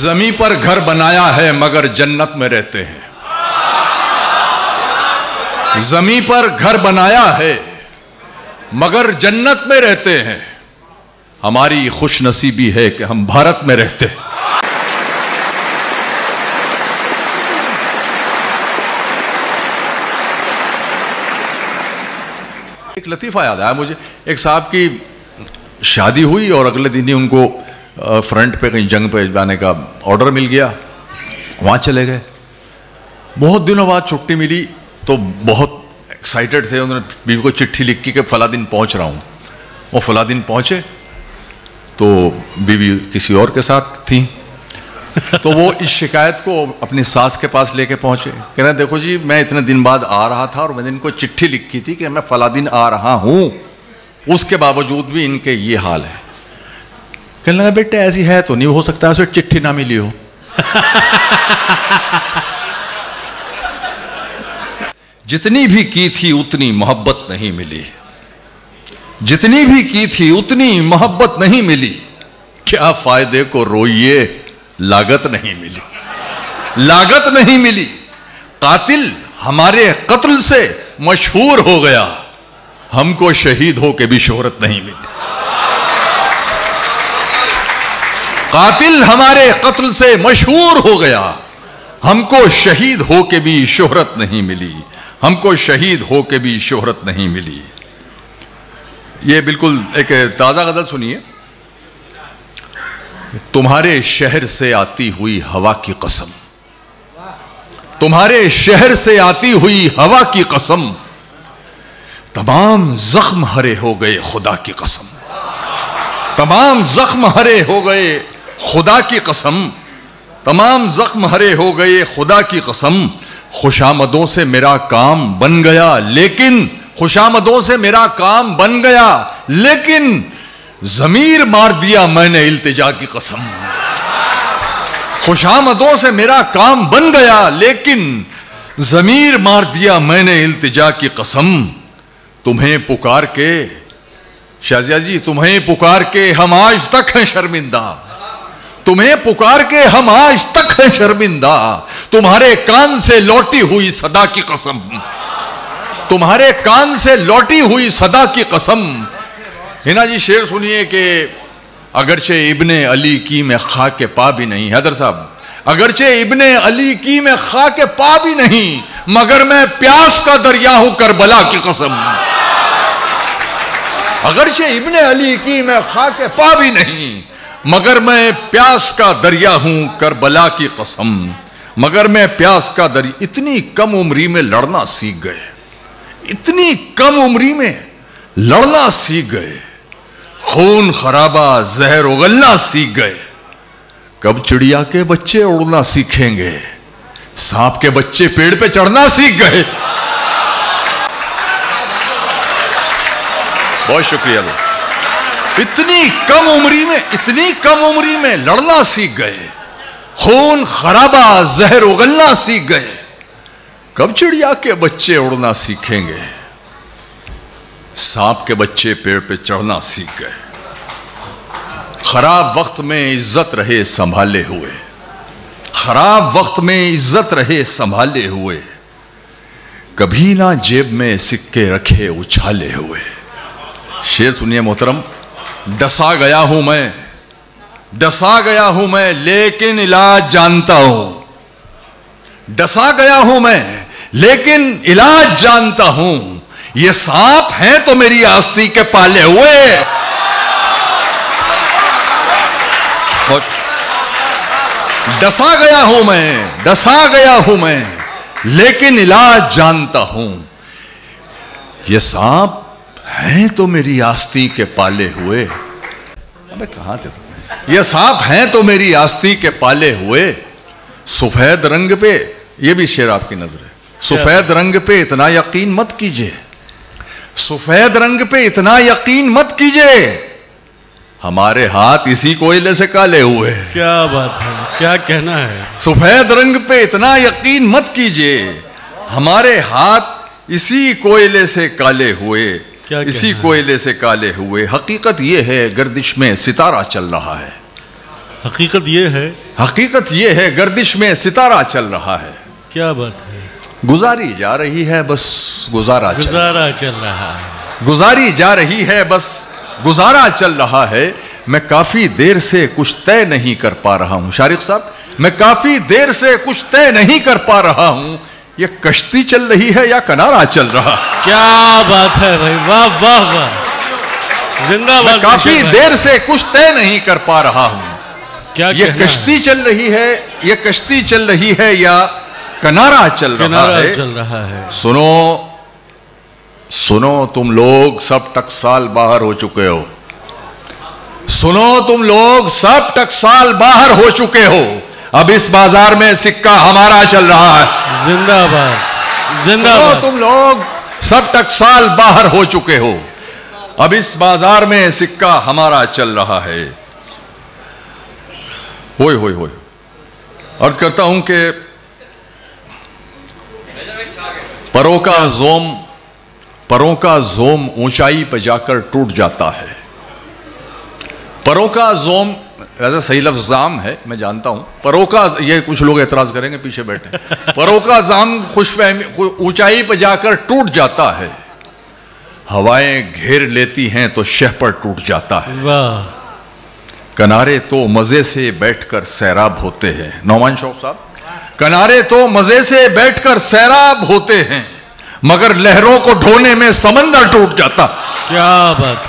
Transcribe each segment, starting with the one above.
ज़मीं पर घर बनाया है मगर जन्नत में रहते हैं। ज़मीं पर घर बनाया है मगर जन्नत में रहते हैं। हमारी खुशनसीबी है कि हम भारत में रहते हैं। एक लतीफ़ा याद आया मुझे। एक साहब की शादी हुई और अगले दिन ही उनको फ्रंट पे कहीं जंग पे जाने का ऑर्डर मिल गया। वहाँ चले गए। बहुत दिनों बाद छुट्टी मिली तो बहुत एक्साइटेड थे। उन्होंने बीवी को चिट्ठी लिख के कि फला दिन पहुँच रहा हूँ। वो फला दिन पहुँचे तो बीवी किसी और के साथ थी। तो वो इस शिकायत को अपनी सास के पास लेके पहुँचे। कह रहे देखो जी, मैं इतने दिन बाद आ रहा था और मैंने इनको चिट्ठी लिखी थी कि मैं फला दिन आ रहा हूँ, उसके बावजूद भी इनके ये हाल है। कहने लगा बेटे ऐसी है तो नहीं हो सकता उसे चिट्ठी ना मिली हो। जितनी भी की थी उतनी मोहब्बत नहीं मिली। जितनी भी की थी उतनी मोहब्बत नहीं मिली। क्या फायदे को रोइए, लागत नहीं मिली। लागत नहीं मिली। कातिल हमारे कत्ल से मशहूर हो गया, हमको शहीद हो के भी शोहरत नहीं मिली। कातिल हमारे कत्ल से मशहूर हो गया, हमको शहीद हो के भी शोहरत नहीं मिली। हमको शहीद हो के भी शोहरत नहीं मिली। ये बिल्कुल एक ताज़ा गज़ल सुनिए। तुम्हारे शहर से आती हुई हवा की कसम, तुम्हारे शहर से आती हुई हवा की कसम, तमाम जख्म हरे हो गए खुदा की कसम। तमाम जख्म हरे हो गए खुदा की कसम। तमाम जख्म हरे हो गए खुदा की कसम। खुशामदों से मेरा काम बन गया लेकिन, खुशामदों से मेरा काम बन गया लेकिन ज़मीर मार दिया मैंने इल्तिजा की कसम। खुशामदों से मेरा काम बन गया लेकिन ज़मीर मार दिया मैंने इल्तिजा की कसम। तुम्हें पुकार के शाजिया जी, तुम्हें पुकार के हम आज तक हैं शर्मिंदा। तुम्हें पुकार के हम आज तक हैं शर्मिंदा। तुम्हारे कान से लौटी हुई सदा की कसम। तुम्हारे कान से लौटी हुई सदा की कसम। हिना जी शेर सुनिए कि अगरचे इब्ने अली की मैं खा के पा भी नहीं, हैदर साहब, अगरचे इब्ने अली की मैं खा के पा भी नहीं, मगर मैं प्यास का दरिया हूं करबला की कसम। अगरचे इब्ने अली की मैं खा के पा भी नहीं, मगर मैं प्यास का दरिया हूं करबला की कसम। मगर मैं प्यास का दरिया। इतनी कम उम्री में लड़ना सीख गए, इतनी कम उम्री में लड़ना सीख गए, खून खराबा जहर उगलना सीख गए। कब चिड़िया के बच्चे उड़ना सीखेंगे, सांप के बच्चे पेड़ पे चढ़ना सीख गए। बहुत शुक्रिया। इतनी कम उम्री में, इतनी कम उम्री में लड़ना सीख गए, खून खराबा जहर उगलना सीख गए। कब चिड़िया के बच्चे उड़ना सीखेंगे, सांप के बच्चे पेड़ पे चढ़ना सीख गए। खराब वक्त में इज्जत रहे संभाले हुए, खराब वक्त में इज्जत रहे संभाले हुए, कभी ना जेब में सिक्के रखे उछाले हुए। शेर सुनिए मोहतरम। डसा गया हूं मैं, डसा गया हूं मैं लेकिन इलाज जानता हूं। डसा गया हूं मैं लेकिन इलाज जानता हूं। ये सांप हैं तो मेरी आस्ती के पाले हुए। डसा गया हूं मैं, डसा गया हूं मैं लेकिन इलाज जानता हूं। ये सांप हैं तो मेरी आस्ती के पाले हुए। अबे कहां थे? ये सांप हैं तो मेरी आस्ती के पाले हुए। सफेद रंग पे, ये भी शेर आपकी नजर है। सफेद रंग पे इतना यकीन मत कीजिए, सफेद रंग पे इतना यकीन मत कीजिए, हमारे हाथ इसी कोयले से काले हुए। क्या बात है, क्या कहना है। सफेद रंग पे इतना यकीन मत कीजिए, हमारे हाथ इसी कोयले से काले हुए। इसी कोयले से काले हुए। हकीकत यह है गर्दिश में सितारा चल रहा है। हकीकत ये है। हकीकत ये है गर्दिश में सितारा चल रहा है। क्या बात है। गुजारी जा रही है बस गुजारा चल रहा है। गुजारी जा रही है बस गुजारा चल रहा है। मैं काफी देर से कुछ तय नहीं कर पा रहा हूं। शारिक साहब, मैं काफी देर से कुछ तय नहीं कर पा रहा हूं, ये कश्ती चल रही है या किनारा चल रहा। क्या बात है भाई, वाह वाह वाह, जिंदाबाद। मैं काफी देर से कुछ तय नहीं कर पा रहा हूं, क्या ये कश्ती चल रही है, ये कश्ती चल रही है या किनारा चल रहा है। सुनो सुनो तुम लोग सब टकसाल बाहर हो चुके हो। सुनो तुम लोग सब टकसाल बाहर हो चुके हो। अब इस बाजार में सिक्का हमारा चल रहा है। जिंदाबाद जिंदाबाद। तुम लोग सब टकसाल बाहर हो चुके हो। अब इस बाजार में सिक्का हमारा चल रहा है। होय होय होय। अर्ज करता हूं कि परों का जोम ऊंचाई पर जाकर टूट जाता है। परों का जोम वैसे सही लफ्ज़ जाम है, मैं जानता हूं। परों का, ये कुछ लोग एतराज करेंगे पीछे बैठे। परों का जाम खुशफहमी ऊंचाई पर जाकर टूट जाता है। हवाएं घेर लेती हैं तो शह पर टूट जाता है। वाह। किनारे तो मजे से बैठकर सैराब होते हैं। नौमान शौक साहब, किनारे तो मजे से बैठकर सैराब होते हैं, मगर लहरों को ढोने में समंदर टूट जाता। क्या बात।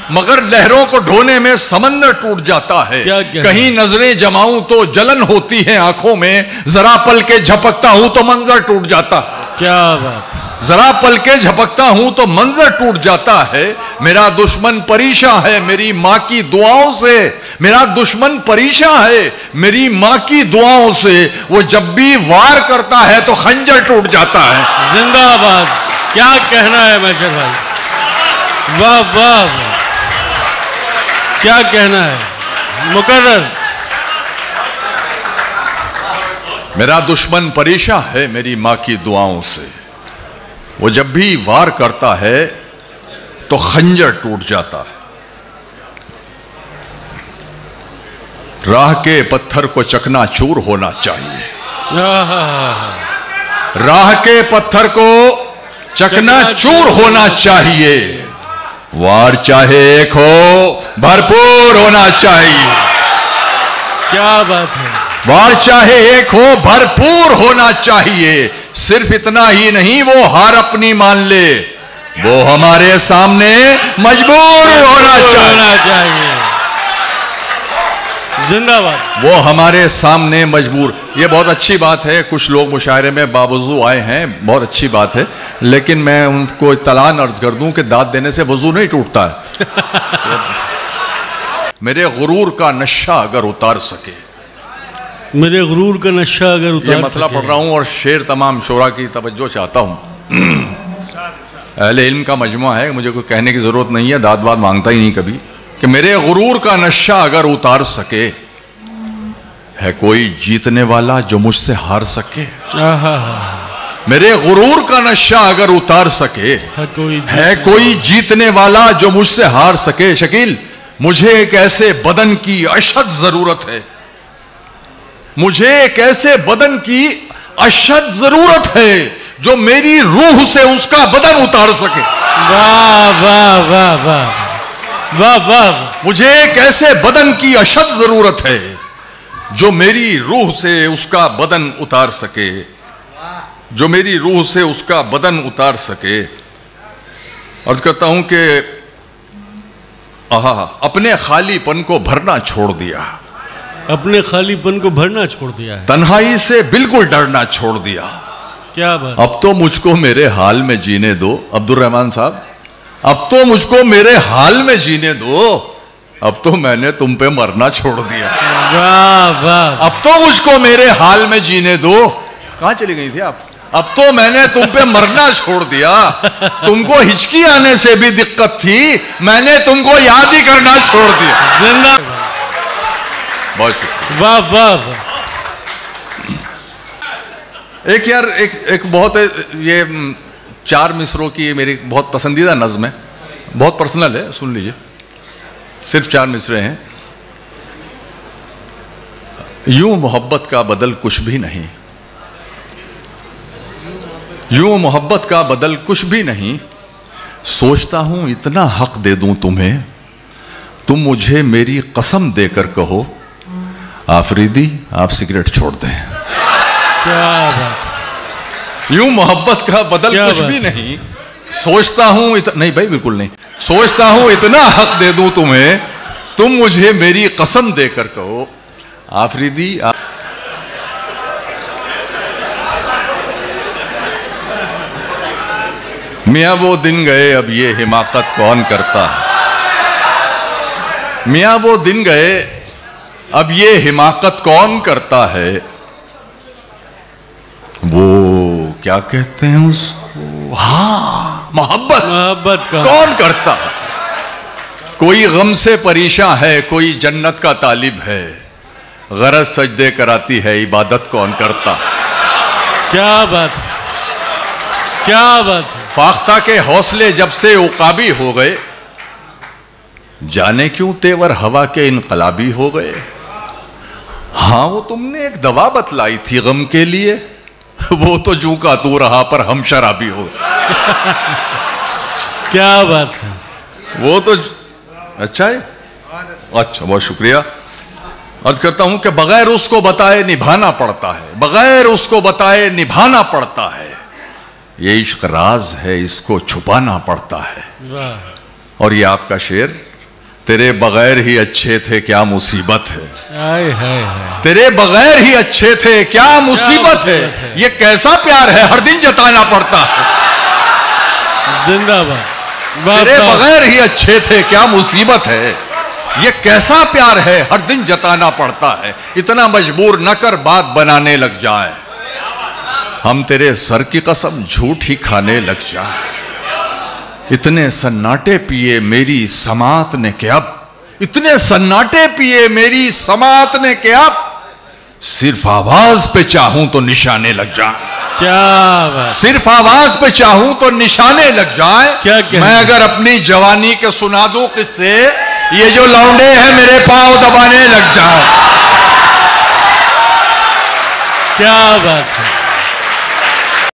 मगर लहरों को ढोने में समंदर टूट जाता है। कहीं नजरें जमाऊं तो जलन होती है आंखों में, जरा पल के झपकता हूं तो मंजर टूट जाता। क्या बात। जरा पल के झपकता हूं तो मंजर टूट जाता है। मेरा दुश्मन परेशान है मेरी मां की दुआओं से। मेरा दुश्मन परेशान है मेरी मां की दुआओं से। वो जब भी वार करता है तो खंजर टूट जाता है। जिंदाबाद। क्या कहना है मैशर भाई, वाह वाह वाह, क्या कहना है मुकर्रर। मेरा दुश्मन परेशान है मेरी मां की दुआओं से। वो जब भी वार करता है तो खंजर टूट जाता है। राह के पत्थर को चकनाचूर होना चाहिए। राह के पत्थर को चकनाचूर होना चाहिए। वार चाहे एक हो, भरपूर होना चाहिए। क्या बात है। वार चाहे एक हो, भरपूर होना चाहिए। सिर्फ इतना ही नहीं, वो हार अपनी मान ले, वो हमारे सामने मजबूर होना चाहिए। जिंदाबाद। वो हमारे सामने मजबूर। ये बहुत अच्छी बात है। कुछ लोग मुशायरे में बावजू आए हैं, बहुत अच्छी बात है, लेकिन मैं उनको तलान अर्ज कर दूं कि दाद देने से वजू नहीं टूटता है। मेरे गुरूर का नशा अगर उतार सके, मेरे गुरूर का नशा अगर उतार, ये मतलब पढ़ रहा हूं और शेर तमाम शोरा की तवज्जो चाहता हूं। अहले इल्म का मजमा है, मुझे कोई कहने की जरूरत नहीं है, दाद बात मांगता ही नहीं कभी, कि मेरे गुरूर का नशा अगर उतार सके, है कोई जीतने वाला जो मुझसे हार सके। मेरे गुरूर का नशा अगर उतार सके, है कोई जीतने वाला जो मुझसे हार सके। शकील, मुझे एक ऐसे बदन की अशद जरूरत है, मुझे एक ऐसे बदन की अशद जरूरत है जो मेरी रूह से उसका बदन उतार सके। वाह वाह वाह वाह वाह वाह। मुझे एक ऐसे बदन की अशद जरूरत है जो मेरी रूह से उसका बदन उतार सके, जो मेरी रूह से उसका बदन उतार सके। अर्ज करता हूं कि अपने खालीपन को भरना छोड़ दिया, अपने खालीपन को भरना छोड़ दिया है, तन्हाई से बिल्कुल डरना छोड़ दिया। क्या बात। अब तो मुझको मेरे हाल में जीने दो अब्दुल रहमान साहब, अब तो मुझको मेरे हाल में जीने दो, अब तो मैंने तुम पे मरना छोड़ दिया। वाह वाह। अब तो मुझको मेरे हाल में जीने दो। कहां चली गई थी आप? अब तो मैंने तुम पे मरना छोड़ दिया। तुमको हिचकी आने से भी दिक्कत थी, मैंने तुमको याद ही करना छोड़ दिया। जिंदा। बहुत शुक्रिया। वाह वाह। एक यार एक बहुत ये 4 मिसरों की मेरी बहुत पसंदीदा नज़्म है, बहुत पर्सनल है, सुन लीजिए। सिर्फ 4 मिसरे हैं। यूं मोहब्बत का बदल कुछ भी नहीं, यूं मोहब्बत का बदल कुछ भी नहीं। सोचता हूं इतना हक दे दूं तुम्हें, तुम मुझे मेरी कसम देकर कहो आफरीदी आप सिगरेट छोड़ दें। क्या बात। यूं मोहब्बत का बदल कुछ भी नहीं। सोचता हूं नहीं भाई बिल्कुल नहीं। सोचता हूं इतना हक दे दूं तुम्हें, तुम मुझे मेरी कसम देकर कहो आफरीदी मियाँ वो दिन गए अब ये हिमाकत कौन करता है। मियाँ वो दिन गए अब ये हिमाकत कौन करता है। वो क्या कहते हैं उसको, हाँ मोहब्बत कौन करता है। कोई गम से परेशान है, कोई जन्नत का तालिब है, गरज सजदे कराती है इबादत कौन करता। क्या बात, क्या बात। फाख्ता के हौसले जब से उकाबी हो गए, जाने क्यों तेवर हवा के इनकलाबी हो गए। हाँ वो तुमने एक दवा बतलाई थी गम के लिए, वो तो जू का तू रहा पर हम शराबी हो गए। क्या बात है। वो तो अच्छा है, अच्छा बहुत शुक्रिया। अर्ज करता हूं कि बगैर उसको बताए निभाना पड़ता है, बगैर उसको बताए निभाना पड़ता है। ये इश्क राज है, इसको छुपाना पड़ता है। और ये आपका शेर, तेरे बगैर ही अच्छे थे क्या मुसीबत है। आए हाय, तेरे बगैर ही अच्छे थे क्या मुसीबत है। ये कैसा प्यार है हर दिन जताना पड़ता है। जिंदाबाद। तेरे बगैर ही अच्छे थे क्या मुसीबत है, ये कैसा प्यार है हर दिन जताना पड़ता है। इतना मजबूर न कर बात बनाने लग जाए, हम तेरे सर की कसम झूठ ही खाने लग जाए। इतने सन्नाटे पिए मेरी समात ने के अब, इतने सन्नाटे पिए मेरी समात ने के अब, सिर्फ आवाज पे चाहूं तो निशाने लग जाए। क्या बात। सिर्फ आवाज पे चाहूं तो निशाने लग जाए। क्या मैं अगर अपनी जवानी के सुना दूं किससे, ये जो लौंडे हैं मेरे पांव दबाने लग जाए। क्या बात है।